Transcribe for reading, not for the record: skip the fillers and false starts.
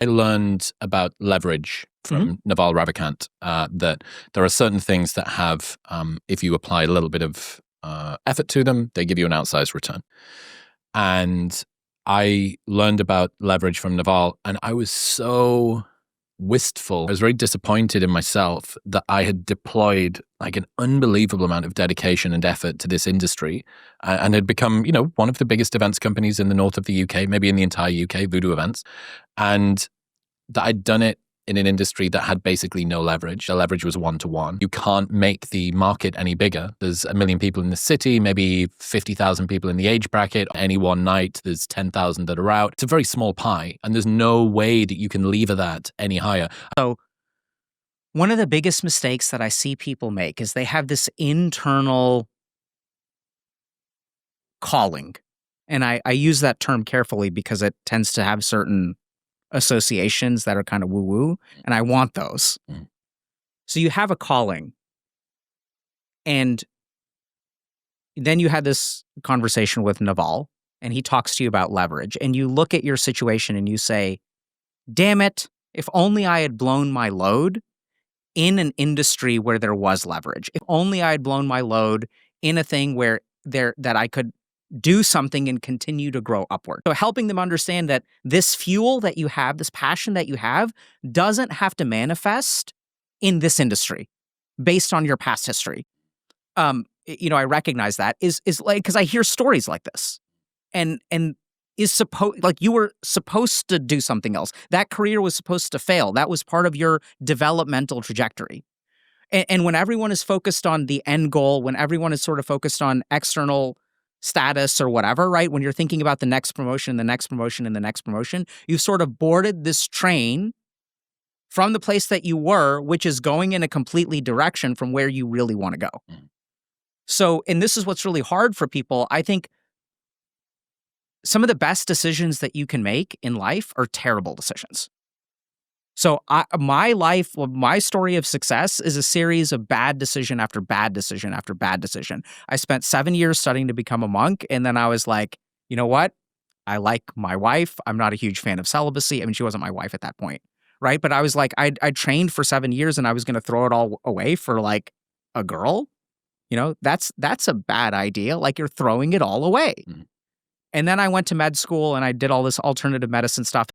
I learned about leverage from Naval Ravikant, that there are certain things that have, if you apply a little bit of effort to them, they give you an outsized return. And I learned about leverage from Naval, and I was so wistful. I was very disappointed in myself that I had deployed like an unbelievable amount of dedication and effort to this industry, and had become, one of the biggest events companies in the north of the UK, maybe in the entire UK, Voodoo Events, and that I'd done it in an industry that had basically no leverage. The leverage was one-to-one. You can't make the market any bigger. There's 1 million people in the city, maybe 50,000 people in the age bracket. Any one night, there's 10,000 that are out. It's a very small pie, and there's no way that you can lever that any higher. So one of the biggest mistakes that I see people make is they have this internal calling. And I use that term carefully because it tends to have certain associations that are kind of woo-woo, and I want those. So you have a calling, and then you had this conversation with Naval, and he talks to you about leverage, and you look at your situation and you say, damn it, if only I had blown my load in an industry where there was leverage. If only I had blown my load in a thing where that I could do something and continue to grow upward. So helping them understand that this fuel that you have, this passion that you have, doesn't have to manifest in this industry based on your past history. I recognize that is like, because I hear stories like this, and you were supposed to do something else. That career was supposed to fail. That was part of your developmental trajectory. And when everyone is focused on the end goal, when everyone is sort of focused on external status or whatever, right? When you're thinking about the next promotion, the next promotion, and the next promotion, you've sort of boarded this train from the place that you were, which is going in a completely direction from where you really want to go. So, and this is what's really hard for people. I think some of the best decisions that you can make in life are terrible decisions. So my story of success is a series of bad decision after bad decision after bad decision. I spent 7 years studying to become a monk, and then I was like, you know what? I like my wife. I'm not a huge fan of celibacy. I mean, she wasn't my wife at that point, right? But I was like, I trained for 7 years, and I was going to throw it all away for like a girl. That's a bad idea. Like, you're throwing it all away. And then I went to med school, and I did all this alternative medicine stuff.